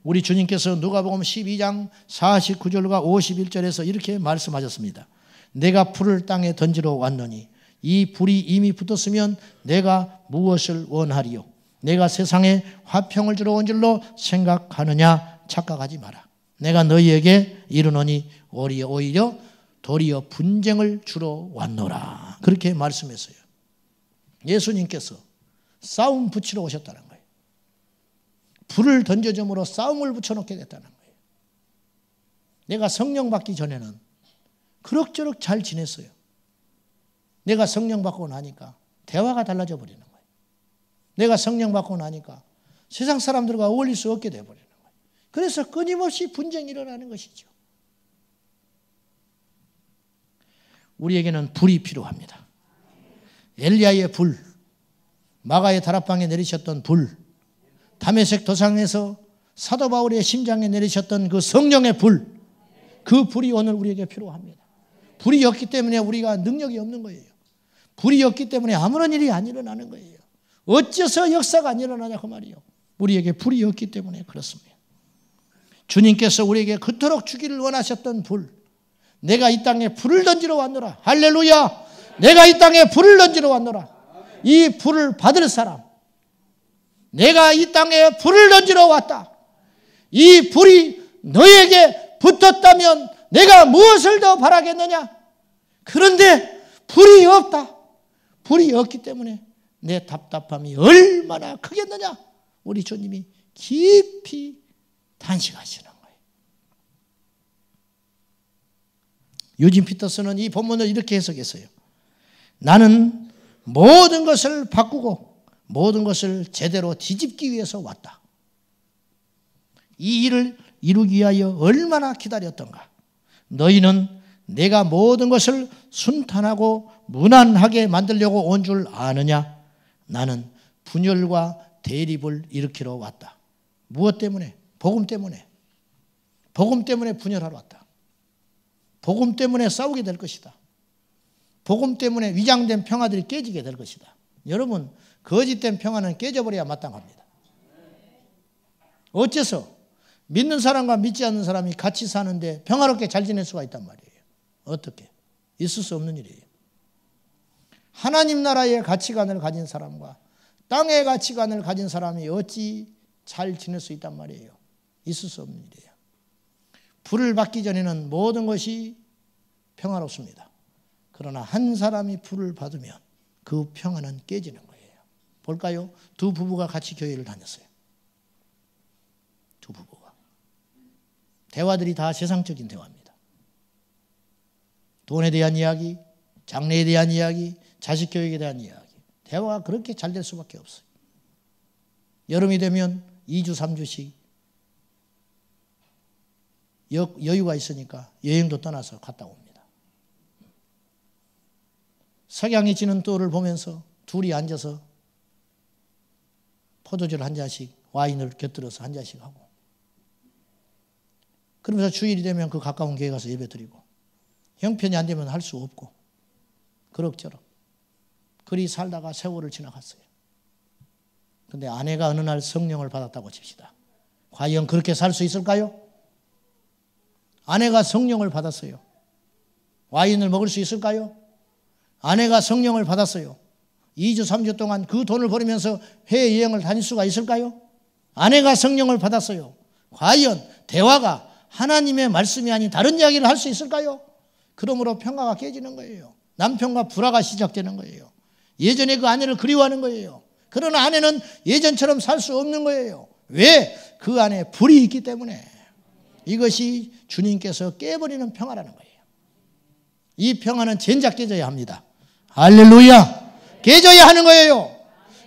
우리 주님께서 누가복음 12장 49절과 51절에서 이렇게 말씀하셨습니다. 내가 불을 땅에 던지러 왔노니 이 불이 이미 붙었으면 내가 무엇을 원하리요? 내가 세상에 화평을 주러 온 줄로 생각하느냐? 착각하지 마라. 내가 너희에게 이르노니 오히려 도리어 분쟁을 주러 왔노라. 그렇게 말씀했어요. 예수님께서 싸움 붙이러 오셨다는 거예요. 불을 던져줌으로 싸움을 붙여놓게 됐다는 거예요. 내가 성령 받기 전에는 그럭저럭 잘 지냈어요. 내가 성령 받고 나니까 대화가 달라져 버리는 거예요. 내가 성령 받고 나니까 세상 사람들과 어울릴 수 없게 되어버리는 거예요. 그래서 끊임없이 분쟁이 일어나는 것이죠. 우리에게는 불이 필요합니다. 엘리야의 불, 마가의 다락방에 내리셨던 불, 다메섹 도상에서 사도 바울의 심장에 내리셨던 그 성령의 불, 그 불이 오늘 우리에게 필요합니다. 불이 없기 때문에 우리가 능력이 없는 거예요. 불이 없기 때문에 아무런 일이 안 일어나는 거예요. 어째서 역사가 안 일어나냐 그 말이에요. 우리에게 불이 없기 때문에 그렇습니다. 주님께서 우리에게 그토록 주기를 원하셨던 불, 내가 이 땅에 불을 던지러 왔노라. 할렐루야. 내가 이 땅에 불을 던지러 왔노라. 이 불을 받을 사람, 내가 이 땅에 불을 던지러 왔다. 이 불이 너에게 붙었다면 내가 무엇을 더 바라겠느냐? 그런데 불이 없다. 불이 없기 때문에 내 답답함이 얼마나 크겠느냐? 우리 주님이 깊이 탄식하시는 거예요. 유진 피터스는 이 본문을 이렇게 해석했어요. 나는 모든 것을 바꾸고 모든 것을 제대로 뒤집기 위해서 왔다. 이 일을 이루기 위하여 얼마나 기다렸던가. 너희는 내가 모든 것을 순탄하고 무난하게 만들려고 온 줄 아느냐? 나는 분열과 대립을 일으키러 왔다. 무엇 때문에? 복음 때문에. 복음 때문에 분열하러 왔다. 복음 때문에 싸우게 될 것이다. 복음 때문에 위장된 평화들이 깨지게 될 것이다. 여러분, 거짓된 평화는 깨져버려야 마땅합니다. 어째서 믿는 사람과 믿지 않는 사람이 같이 사는데 평화롭게 잘 지낼 수가 있단 말이에요. 어떻게? 있을 수 없는 일이에요. 하나님 나라의 가치관을 가진 사람과 땅의 가치관을 가진 사람이 어찌 잘 지낼 수 있단 말이에요. 있을 수 없는 일이에요. 불을 받기 전에는 모든 것이 평화롭습니다. 그러나 한 사람이 불을 받으면 그 평화는 깨지는 거예요. 볼까요? 두 부부가 같이 교회를 다녔어요. 두 부부가. 대화들이 다 세상적인 대화입니다. 돈에 대한 이야기, 장래에 대한 이야기, 자식 교육에 대한 이야기. 대화가 그렇게 잘 될 수밖에 없어요. 여름이 되면 2주, 3주씩 여유가 있으니까 여행도 떠나서 갔다 옵니다. 석양이 지는 또를 보면서 둘이 앉아서 포도주를 한 잔씩, 와인을 곁들여서 한 잔씩 하고, 그러면서 주일이 되면 그 가까운 교회 가서 예배 드리고, 형편이 안 되면 할 수 없고, 그럭저럭 그리 살다가 세월을 지나갔어요. 그런데 아내가 어느 날 성령을 받았다고 칩시다. 과연 그렇게 살 수 있을까요? 아내가 성령을 받았어요. 와인을 먹을 수 있을까요? 아내가 성령을 받았어요. 2주, 3주 동안 그 돈을 벌이면서 해외여행을 다닐 수가 있을까요? 아내가 성령을 받았어요. 과연 대화가 하나님의 말씀이 아닌 다른 이야기를 할 수 있을까요? 그러므로 평화가 깨지는 거예요. 남편과 불화가 시작되는 거예요. 예전에 그 아내를 그리워하는 거예요. 그러나 아내는 예전처럼 살 수 없는 거예요. 왜? 그 안에 불이 있기 때문에. 이것이 주님께서 깨버리는 평화라는 거예요. 이 평화는 젠작 깨져야 합니다. 할렐루야. 깨져야 하는 거예요.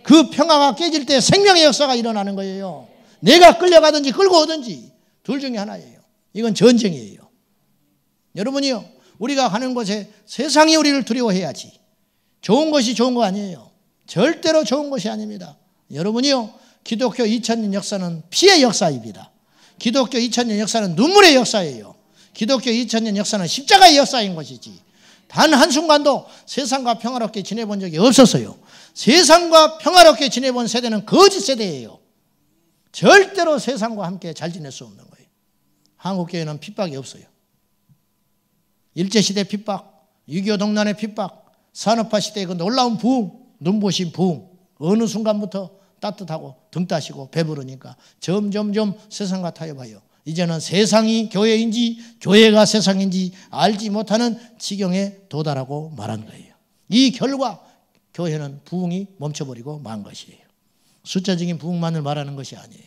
그 평화가 깨질 때 생명의 역사가 일어나는 거예요. 내가 끌려가든지 끌고 오든지 둘 중에 하나예요. 이건 전쟁이에요. 여러분이요, 우리가 가는 곳에 세상이 우리를 두려워해야지. 좋은 것이 좋은 거 아니에요. 절대로 좋은 것이 아닙니다. 여러분이요, 기독교 2000년 역사는 피의 역사입니다. 기독교 2000년 역사는 눈물의 역사예요. 기독교 2000년 역사는 십자가의 역사인 것이지, 단 한순간도 세상과 평화롭게 지내본 적이 없었어요. 세상과 평화롭게 지내본 세대는 거짓 세대예요. 절대로 세상과 함께 잘 지낼 수 없는 거예요. 한국교회는 핍박이 없어요. 일제시대 핍박, 6.25 동란의 핍박, 산업화 시대의 그 놀라운 부흥, 눈부신 부흥, 어느 순간부터 따뜻하고 등 따시고 배부르니까 점점점 세상과 타협하여 이제는 세상이 교회인지 교회가 세상인지 알지 못하는 지경에 도달하고 말한 거예요. 이 결과 교회는 부흥이 멈춰버리고 만 것이에요. 숫자적인 부흥만을 말하는 것이 아니에요.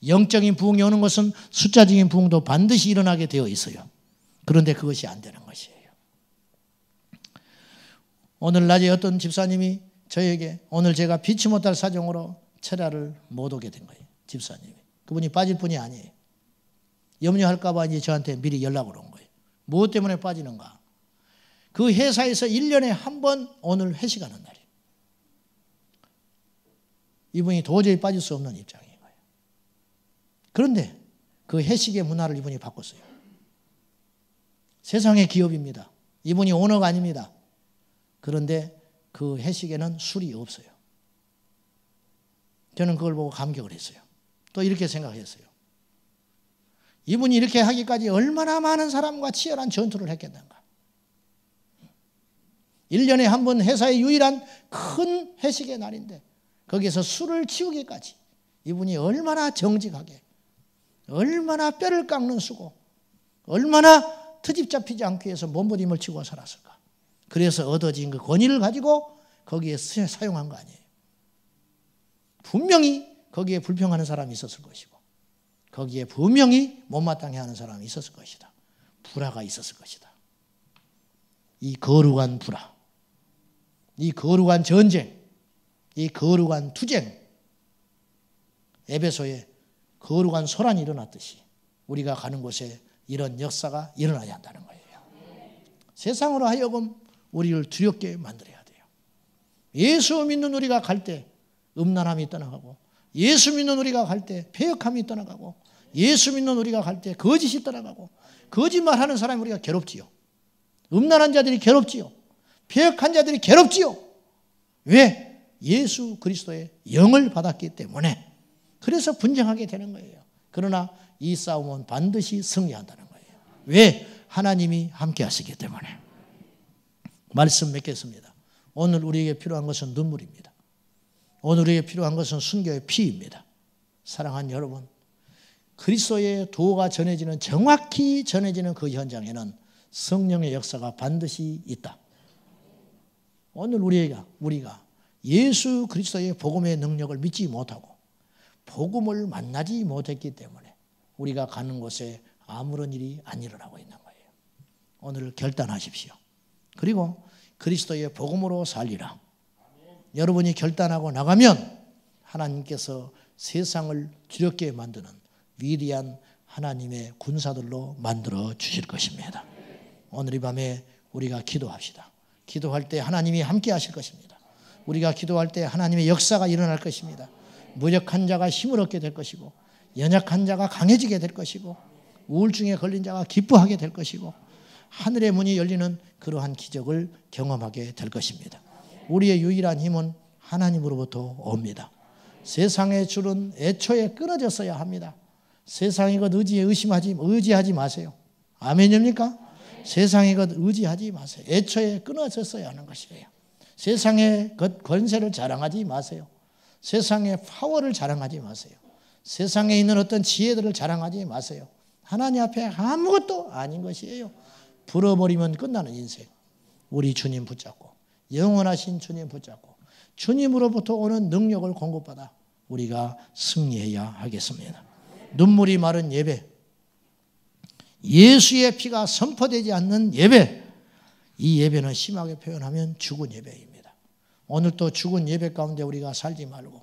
영적인 부흥이 오는 것은 숫자적인 부흥도 반드시 일어나게 되어 있어요. 그런데 그것이 안 되는 것이에요. 오늘 낮에 어떤 집사님이 저에게 오늘 제가 피치 못할 사정으로 철야를 못 오게 된 거예요. 집사님이. 그분이 빠질 분이 아니에요. 염려할까 봐 이제 저한테 미리 연락을 온 거예요. 무엇 때문에 빠지는가? 그 회사에서 1년에 한 번 오늘 회식하는 날이에요. 이분이 도저히 빠질 수 없는 입장인 거예요. 그런데 그 회식의 문화를 이분이 바꿨어요. 세상의 기업입니다. 이분이 오너가 아닙니다. 그런데 그 회식에는 술이 없어요. 저는 그걸 보고 감격을 했어요. 또 이렇게 생각했어요. 이분이 이렇게 하기까지 얼마나 많은 사람과 치열한 전투를 했겠는가. 1년에 한 번 회사의 유일한 큰 회식의 날인데 거기에서 술을 치우기까지 이분이 얼마나 정직하게, 얼마나 뼈를 깎는 수고, 얼마나 트집 잡히지 않기 위해서 몸부림을 치고 살았을까. 그래서 얻어진 그 권위를 가지고 거기에 사용한 거 아니에요. 분명히 거기에 불평하는 사람이 있었을 것이고 거기에 분명히 못마땅해 하는 사람이 있었을 것이다. 불화가 있었을 것이다. 이 거룩한 불화, 이 거룩한 전쟁, 이 거룩한 투쟁, 에베소에 거룩한 소란이 일어났듯이 우리가 가는 곳에 이런 역사가 일어나야 한다는 거예요. 세상으로 하여금 우리를 두렵게 만들어야 돼요. 예수 믿는 우리가 갈 때 음란함이 떠나가고, 예수 믿는 우리가 갈 때 패역함이 떠나가고, 예수 믿는 우리가 갈 때 거짓이 떠나가고, 거짓말하는 사람이 우리가 괴롭지요. 음란한 자들이 괴롭지요. 패역한 자들이 괴롭지요. 왜? 예수 그리스도의 영을 받았기 때문에. 그래서 분쟁하게 되는 거예요. 그러나 이 싸움은 반드시 승리한다는 거예요. 왜? 하나님이 함께 하시기 때문에. 말씀 맺겠습니다. 오늘 우리에게 필요한 것은 눈물입니다. 오늘 우리에게 필요한 것은 순교의 피입니다. 사랑하는 여러분, 그리스도의 도가 전해지는, 정확히 전해지는 그 현장에는 성령의 역사가 반드시 있다. 오늘 우리가 예수 그리스도의 복음의 능력을 믿지 못하고 복음을 만나지 못했기 때문에 우리가 가는 곳에 아무런 일이 안 일어나고 있는 거예요. 오늘 결단하십시오. 그리고 그리스도의 복음으로 살리라. 여러분이 결단하고 나가면 하나님께서 세상을 두렵게 만드는 위대한 하나님의 군사들로 만들어 주실 것입니다. 오늘 이 밤에 우리가 기도합시다. 기도할 때 하나님이 함께 하실 것입니다. 우리가 기도할 때 하나님의 역사가 일어날 것입니다. 무력한 자가 힘을 얻게 될 것이고, 연약한 자가 강해지게 될 것이고, 우울증에 걸린 자가 기뻐하게 될 것이고, 하늘의 문이 열리는 그러한 기적을 경험하게 될 것입니다. 우리의 유일한 힘은 하나님으로부터 옵니다. 세상의 줄은 애초에 끊어졌어야 합니다. 세상의 것 의지하지 마세요. 아멘입니까? 세상의 것 의지하지 마세요. 애초에 끊어졌어야 하는 것이에요. 세상의 것 권세를 자랑하지 마세요. 세상의 파워를 자랑하지 마세요. 세상에 있는 어떤 지혜들을 자랑하지 마세요. 하나님 앞에 아무것도 아닌 것이에요. 불어버리면 끝나는 인생. 우리 주님 붙잡고, 영원하신 주님 붙잡고, 주님으로부터 오는 능력을 공급받아 우리가 승리해야 하겠습니다. 눈물이 마른 예배, 예수의 피가 선포되지 않는 예배, 이 예배는 심하게 표현하면 죽은 예배입니다. 오늘 또 죽은 예배 가운데 우리가 살지 말고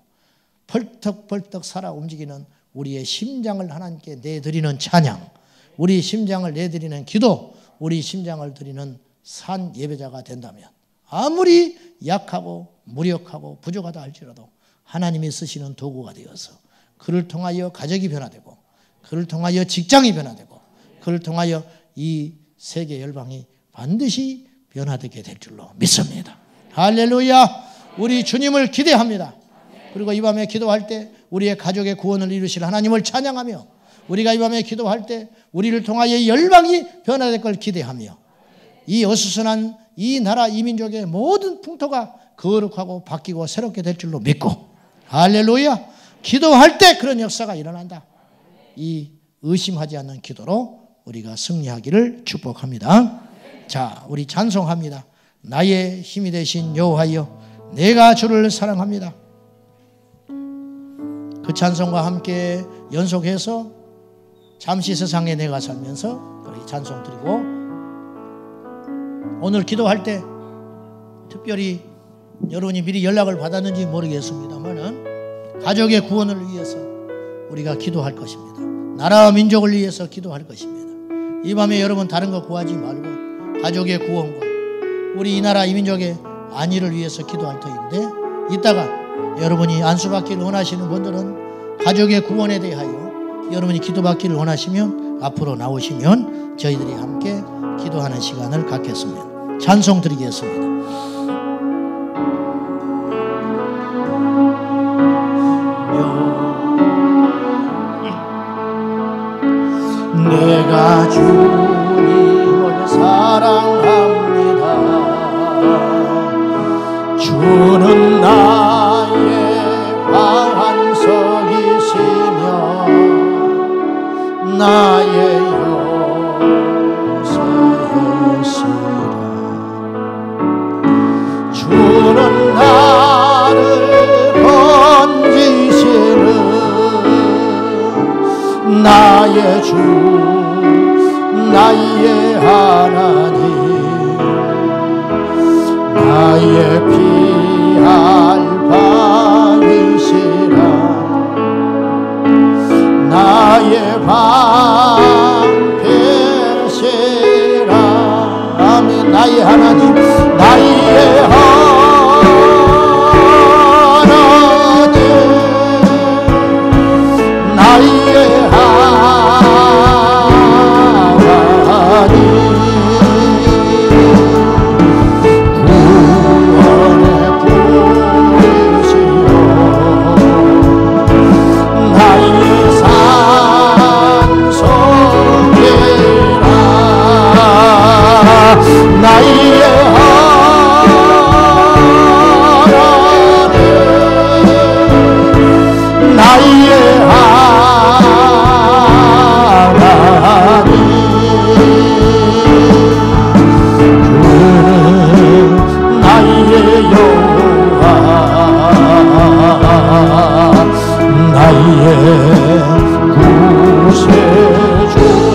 벌떡벌떡 살아 움직이는 우리의 심장을 하나님께 내드리는 찬양, 우리 심장을 내드리는 기도, 우리 심장을 드리는 산 예배자가 된다면 아무리 약하고 무력하고 부족하다 할지라도 하나님이 쓰시는 도구가 되어서 그를 통하여 가족이 변화되고, 그를 통하여 직장이 변화되고, 그를 통하여 이 세계 열방이 반드시 변화되게 될 줄로 믿습니다. 할렐루야. 우리 주님을 기대합니다. 그리고 이 밤에 기도할 때 우리의 가족의 구원을 이루실 하나님을 찬양하며, 우리가 이 밤에 기도할 때 우리를 통하여 열방이 변화될 걸 기대하며, 이 어수선한 이 나라 이 민족의 모든 풍토가 거룩하고 바뀌고 새롭게 될 줄로 믿고, 할렐루야. 기도할 때 그런 역사가 일어난다. 이 의심하지 않는 기도로 우리가 승리하기를 축복합니다. 자, 우리 찬송합니다. 나의 힘이 되신 여호와여, 내가 주를 사랑합니다. 그 찬송과 함께 연속해서 잠시 세상에 내가 살면서 우리 찬송 드리고, 오늘 기도할 때 특별히 여러분이 미리 연락을 받았는지 모르겠습니다만은 가족의 구원을 위해서 우리가 기도할 것입니다. 나라와 민족을 위해서 기도할 것입니다. 이 밤에 여러분 다른 거 구하지 말고 가족의 구원과 우리 이 나라 이 민족의 안위를 위해서 기도할 터인데, 이따가 여러분이 안수받기를 원하시는 분들은 가족의 구원에 대하여 여러분이 기도받기를 원하시면 앞으로 나오시면 저희들이 함께 기도하는 시간을 갖겠습니다. 찬송 드리겠습니다. 내가 주님을 사랑합니다. 주는 나의 방한석이시며 나의 요새이시라. 주는 나를 건지시는 나의 주, 나의 하나님, 나의 피할 방이시라. 나의 방패시라. 아멘. 나의 하나님, 나의 하나님, 나의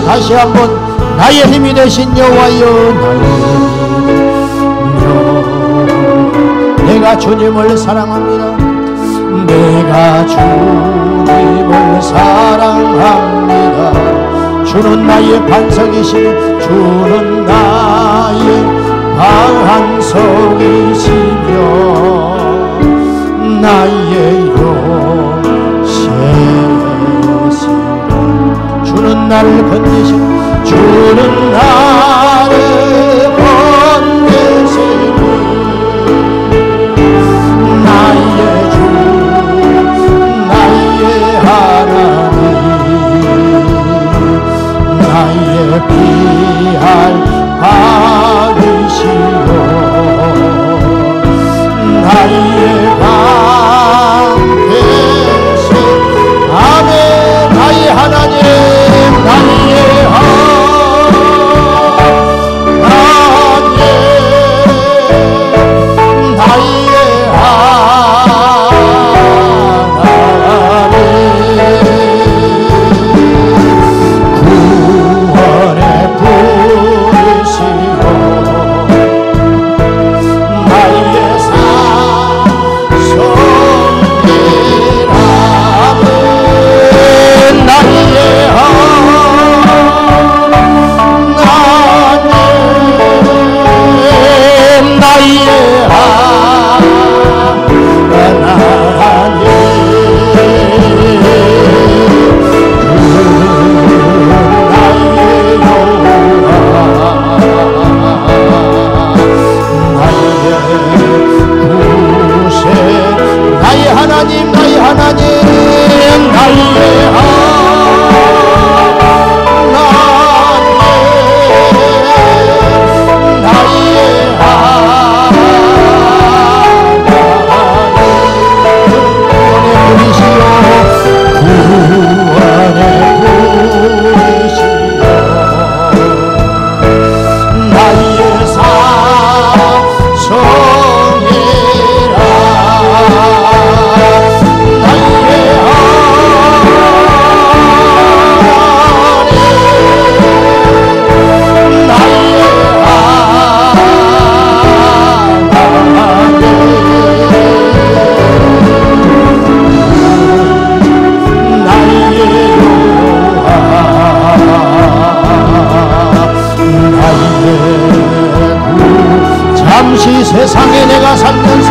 다시 한번 나의 힘이 되신 여호와여, 내가 주님을 사랑합니다. 내가 주님을 사랑합니다. 주는 나의 반석이시며 주는 나의 방한석이시며 나의 요새시라. 주는 나를 건지시고 주는 나를 건지시니 나의 주, 나의 하나님, 나의 피할 방이시여 나의 방패시. 아멘. 나의 하나님, 나의 세상에 내가 살면서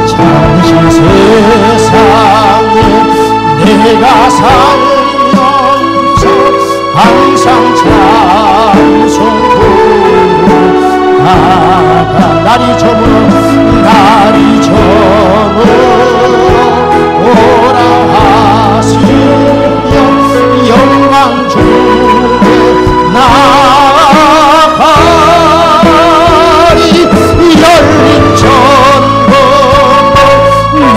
잠시 세상에 내가 살면서 항상 찬송 부르다가 날이 저물어 오라 하시며 영광 중에 나아가리. 열린 천국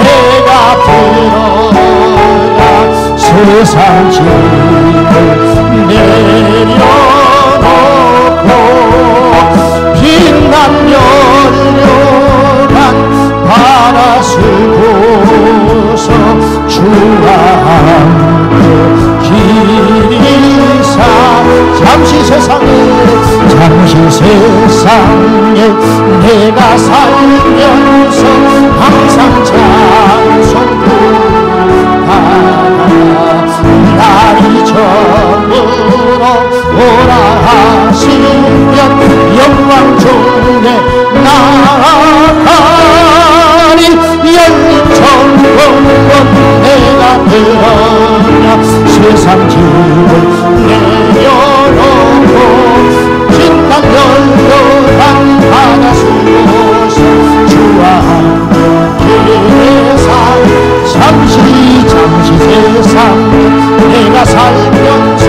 내가 들어가 세상 짐을 내려놓고 빛난 열렬한 바라쓰고서 주와 함께 길이사 잠시 세상에 내가 살면서 항상 찬송 부르다가 날이 저물어 오라 하시면 영광 중에 나아가리. 열린 천국 내가 들어가 세상 짐을 내려놓고 빛난 열렬한 바다 수고서 주와 함께 살 잠시 세상에 내가 살면서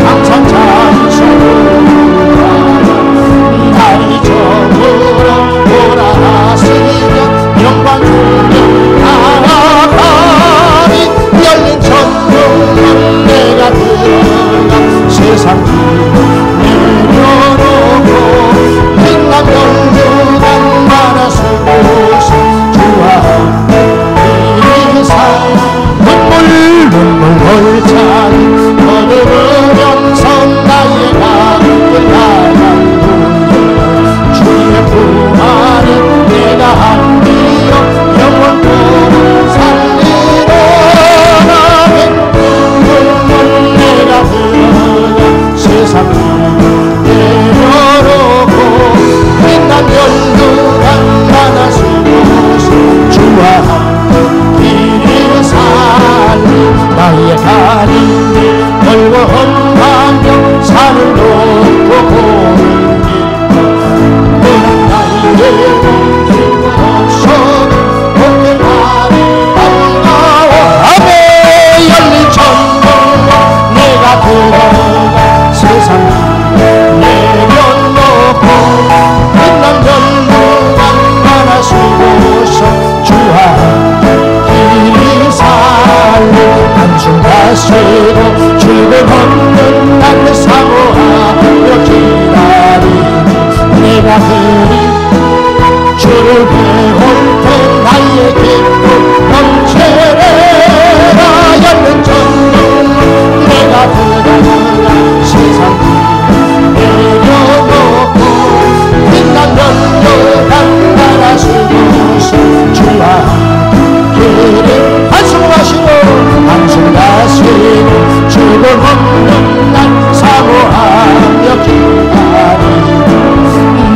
항상 찬송 날이 저물어 오라 하시면 영광 중에 나아가리. 열린 천국 내가 들어가 세상 내려놓고 빛난 열렬한 바다 수고서 주와 함께 살 눈물 골차니 거두르면서 나의 가을 나가리로야. 주의 품 안에 내가 함께여 영원토록 살리로라. 눈물 내가 들어가 세상 내려놓고 빛난 열렬한 바다 수고서 주와 함께 살리. 나의 가린 길 멀고 험하며 산을 놓고 고른 길 너는 나의 몸길 없어도 오늘 나를 반가워. 아멘. 열린 천국 내가 들어가 세상 내려놓고 빛난 열렬한 바다 수고서 주와 길이 살리. 한숨 다시고 즐거움 없는 날을 사모하며 기다리니 내가 그리 주를 배울 때 나의 기쁨 넘치리라. 열린 천국 내가 들어가 세상 내려놓고 빛난 열렬한 바다 수고서 주와 길을 한숨 다시고 즐거움 없는 날 사모하며 기다리니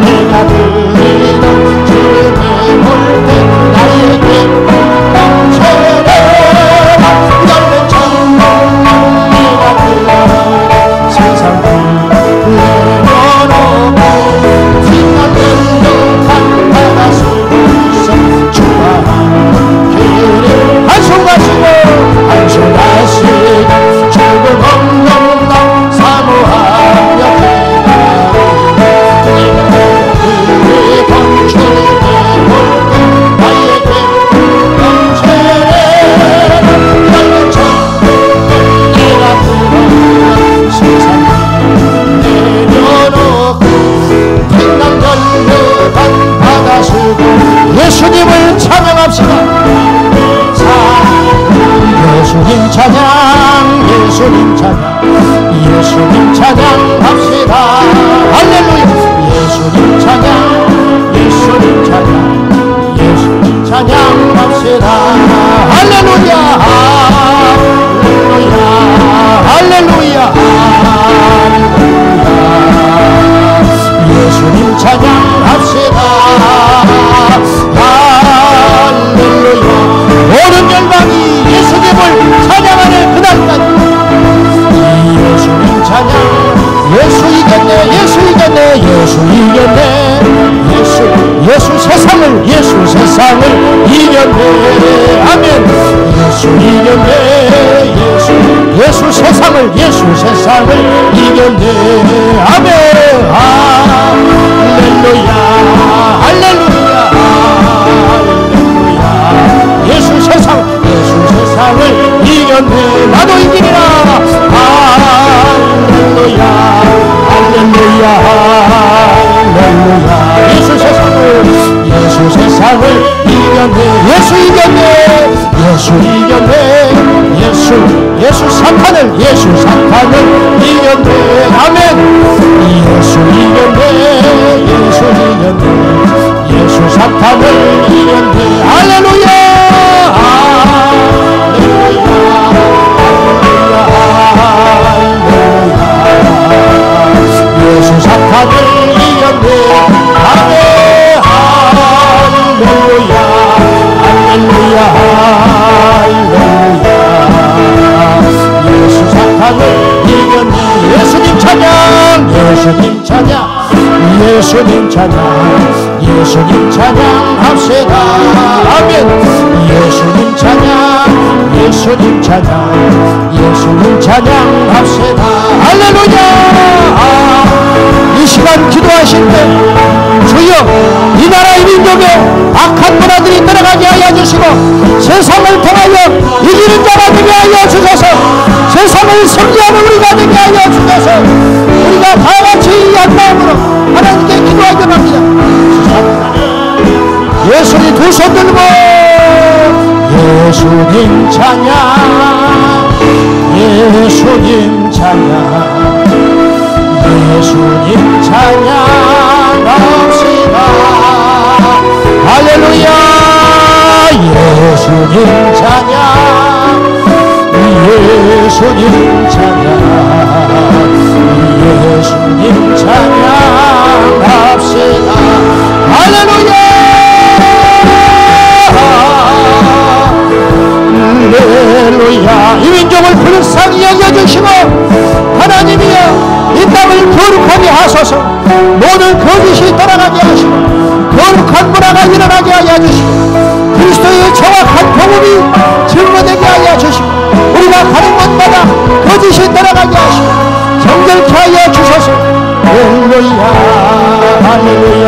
내가 드리던 주를 배울 때 나의 기쁨 넘치리라. 열린 천국 내가 들어가 세상 내려놓고 빛난 열렬한 바다 수고서 주와 함께를 한숨 가시고 즐거움 없는 날 사모하며 기다리니 내가 그리던 주를 배울 때 나의 기쁨 넘치리라. 열린 천국 내가 들어가 세상 내려놓고 빛난 열렬한 바다 수고 예수님을 찬양합시다. 예수님 찬양 예수님 찬양 예수님 찬양합시다. 할렐루야. 예수님 찬양 예수님 찬양 예수님 찬양합시다. 할렐루야 할렐루야 할렐루야. 예수님 찬양합시다. 이겼네. 예수 세상을 이겼네. 아멘. 예수 이겼네. 예수 세상을 이겼네. 아멘. 할렐루야 할렐루야 할렐루야. 예수 세상을 이겼네. 나도 이기리라. 할렐루야 할렐루야 할렐루야. 예수 세상을 이겼네. 예수 이겼네. 예수 사탄을 이겼네. 아멘. 예수 이겼네. 예수 사탄을 이겼네. 할렐루야 할렐루야 할렐루야. 예수 사탄을 이겼네. 아멘. 할렐루야 할렐루야 할렐루야. 예수 사탄을 이겼네. 예수님 찬양 합시다. 아멘. 예수님 찬양 합시다. 할렐루야. 이 시간 기도하실 때 주여 이 나라 이 민족에 악한 문화들이 들어가게 하여 주시고 세상을 통하여 이기는 자가 되게 하여 주셔서 세상을 승리하는 우리가 되게 하여 주셔서 우리가 다같이 이 한 마음으로 하나님께 기도하기 바랍니다. 예수님 두 손 들고 예수님 찬양 합시다. 할렐루야. 예수님 찬양 합시다. 할렐루야. 할렐루야. 이 민족을 불쌍히 여겨주시고 하나님이여 이 땅을 거룩하게 하소서. 모든 거짓이 떠나가게 하시고 거룩한 문화가 일어나게 하여 주시고 그리스도의 정확한 복음이 증거되게 하여 주시고 우리가 가는 곳마다 거짓이 떠나가게 하시고 정결케 하여 주소서. 할렐루야 할렐루야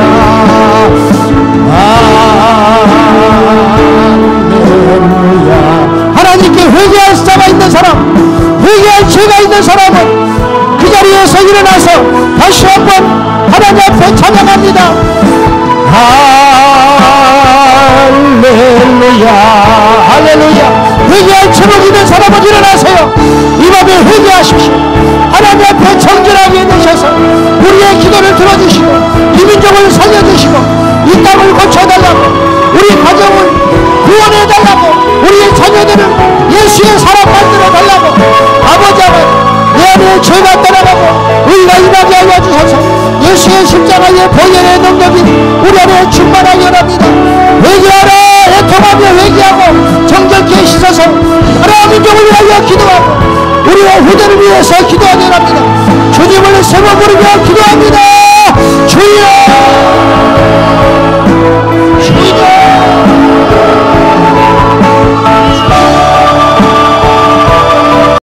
할렐루야. 하나님께 회개할 자가 있는 사람, 회개할 죄가 있는 사람은 그 자리에서 일어나서 다시 한번 하나님 앞에 찬양합니다. 할렐루야 할렐루야. 회개할 제목 있는 사람은 일어나세요. 이 밤에 회개하십시오. 하나님 앞에 정결하게 되셔서 우리의 기도를 들어주시고 이 민족을 살려주시고 이 땅을 고쳐달라고 우리 가정을 구원해달라고 우리의 자녀들을 예수의 사람 만들어달라고 아버지 내 안에 죄가 떠나가고 의가 임하게 하여 주셔서 예수의 십자가의 보혈의 능력이 우리 안에 충만하게 합니다. 회개하라. 애통하며 회개하고 정결케 씻어서 나라 민족을 위하여 기도하고 우리의 후대를 위해서 기도하게 합니다. 주님을 세워 부르며 기도합니다.